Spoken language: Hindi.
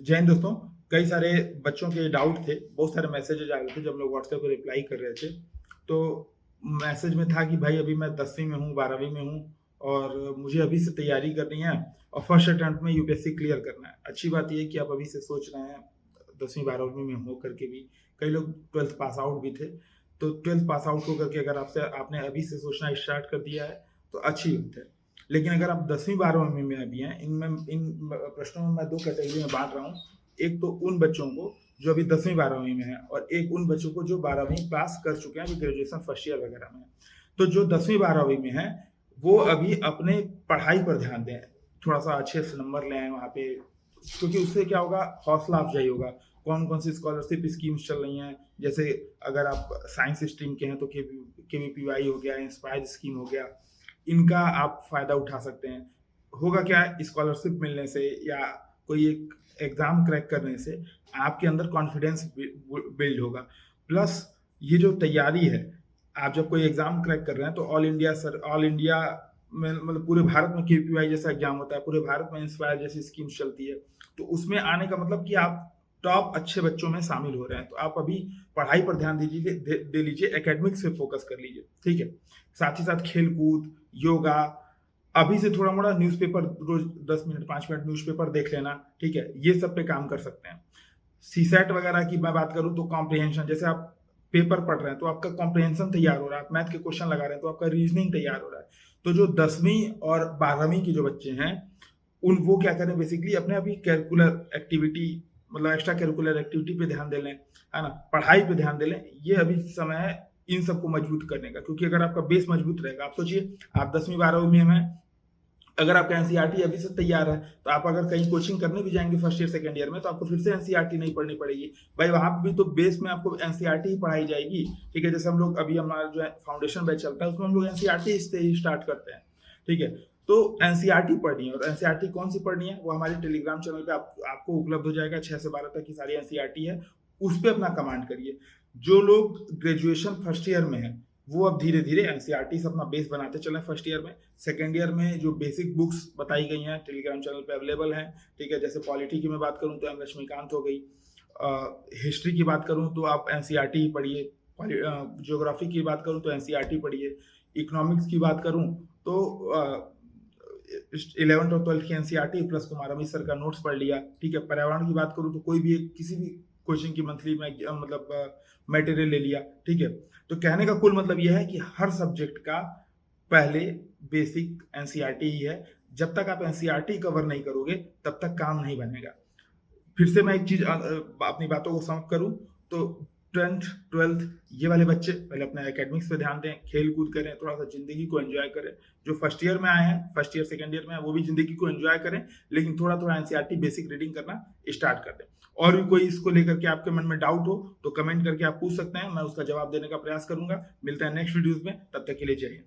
जय हिंद दोस्तों। कई सारे बच्चों के डाउट थे, बहुत सारे मैसेजेज आ रहे थे जब हम लोग व्हाट्सएप पे रिप्लाई कर रहे थे। तो मैसेज में था कि भाई अभी मैं 10वीं में हूँ, 12वीं में हूँ और मुझे अभी से तैयारी करनी है और फर्स्ट अटेम्प्ट में यूपीएससी क्लियर करना है। अच्छी बात ये है कि आप अभी से सोच रहे हैं, 10वीं 12वीं में हो करके भी। कई लोग 12th पास आउट भी थे, तो 12th पास आउट होकर के अगर आपने अभी से सोचना स्टार्ट कर दिया है, तो अच्छी बात है। लेकिन अगर आप 10वीं 12वीं में अभी हैं, इन प्रश्नों में मैं 2 कैटेगरी में बाँट रहा हूँ। एक तो उन बच्चों को जो अभी 10वीं 12वीं में हैं और एक उन बच्चों को जो 12वीं पास कर चुके हैं, अभी ग्रेजुएशन फर्स्ट ईयर वगैरह में हैं। तो जो 10वीं 12वीं में हैं, वो अभी अपने पढ़ाई पर ध्यान दें। थोड़ा-सा अच्छे से नंबर ले आएँ वहाँ पे, क्योंकि उससे क्या होगा, हौसला अफ़ज़ाई होगा। कौन-कौन सी स्कॉलरशिप स्कीम्स चल रही हैं, जैसे अगर आप साइंस स्ट्रीम के हैं तो केवीपीवाई हो गया, इंस्पायर स्कीम हो गया, इनका आप फ़ायदा उठा सकते हैं। होगा क्या, स्कॉलरशिप मिलने से या कोई एक एग्ज़ाम क्रैक करने से आपके अंदर कॉन्फिडेंस बिल्ड होगा। प्लस ये जो तैयारी है, आप जब कोई एग्ज़ाम क्रैक कर रहे हैं तो ऑल इंडिया में मतलब पूरे भारत में केपीवाई जैसा एग्ज़ाम होता है, पूरे भारत में इंस्पायर जैसी स्कीम्स चलती है। तो उसमें आने का मतलब कि आप टॉप अच्छे बच्चों में शामिल हो रहे हैं। तो आप अभी पढ़ाई पर ध्यान दे लीजिए, एकेडमिक्स पे फ़ोकस कर लीजिए, ठीक है? साथ ही साथ खेल-कूद, योगा, अभी से थोड़ा-मोड़ा न्यूज़पेपर रोज़ 10 मिनट, 5 मिनट न्यूज़पेपर देख लेना, ठीक है? ये सब पे काम कर सकते हैं। सीसैट वगैरह की मैं बात करूँ तो कॉम्प्रिहेंशन, जैसे आप पेपर पढ़ रहे हैं तो आपका कॉम्प्रिहेंशन तैयार हो रहा है, आप मैथ के क्वेश्चन लगा रहे हैं तो आपका रीजनिंग तैयार हो रहा है। तो जो 10वीं और 12वीं के जो बच्चे हैं, उन वो क्या करें, बेसिकली अपने अभी करिकुलर एक्टिविटी मतलब एक्स्ट्रा करिकुलर एक्टिविटी पे ध्यान दे लें, है ना? पढ़ाई पे ध्यान दे लें। ये अभी समय है इन सबको मजबूत करने का, क्योंकि अगर आपका बेस मजबूत रहेगा, आप सोचिए आप 10वीं 12वीं में हैं, अगर आपका एनसीईआरटी अभी से तैयार है, तो आप अगर कहीं कोचिंग करने भी जाएँगे फर्स्ट ईयर, सेकंड ईयर में, तो आपको फिर से एनसीईआरटी नहीं पढ़नी पड़ेगी। भाई वहाँ पे भी तो बेस में आपको एनसीईआरटी ही पढ़ाई जाएगी, ठीक है? जैसे हम लोग अभी हमारा जो है फाउंडेशन बैच चलता है, उसमें हम लोग एनसीईआरटी से ही स्टार्ट करते हैं, ठीक है? तो एनसीईआरटी पढ़नी है, और एनसीईआरटी कौन-सी पढ़नी है, वो हमारे टेलीग्राम चैनल पे आपको उपलब्ध हो जाएगा। 6 से 12 तक की सारी एनसीईआरटी है, उस पे अपना कमांड करिए। जो लोग ग्रेजुएशन फर्स्ट ईयर में हैं, वो अब धीरे-धीरे एनसीईआरटी से अपना बेस बनाते चलें फर्स्ट ईयर में। सेकंड ईयर में जो बेसिक बुक्स बताई गई हैं, टेलीग्राम चैनल पे अवेलेबल हैं, ठीक है? जैसे पॉलिटी की मैं बात करूँ तो एम लक्ष्मीकांत हो गई। हिस्ट्री की बात करूँ तो आप एनसीईआरटी ही पढ़िए। ज्योग्राफी की बात करूँ तो एनसीईआरटी पढ़िए। इकोनॉमिक्स की बात करूँ तो 11th और 12th की NCERT plus Kumar Amit sir का नोट्स पढ़ लिया, ठीक है? पर्यावरण की बात करूँ तो कोई भी एक किसी भी कोचिंग की मंथली में मतलब मटेरियल ले लिया, ठीक है? तो कहने का कुल मतलब ये है कि हर सब्जेक्ट का पहले बेसिक एनसीईआरटी ही है। जब तक आप एनसीईआरटी कवर नहीं करोगे, तब तक काम नहीं बनेगा। फिर से मैं एक चीज़ अपनी बातों को समाप्त करूँ तो 10th 12th ये वाले बच्चे पहले अपने एकेडमिक्स पे ध्यान दें, खेल-कूद करें, थोड़ा-सा ज़िंदगी को एन्जॉय करें। जो फर्स्ट ईयर में आए हैं, फर्स्ट ईयर, सेकंड ईयर में हैं, वो भी ज़िंदगी को एन्जॉय करें, लेकिन थोड़ा-थोड़ा एनसीईआरटी बेसिक रीडिंग करना स्टार्ट कर दें। और भी कोई इसको लेकर के आपके मन में डाउट हो, तो कमेंट करके आप पूछ सकते हैं, मैं उसका जवाब देने का प्रयास करूँगा। मिलते हैं नेक्स्ट वीडियोज़ में, तब तक के लिए जय हिंद।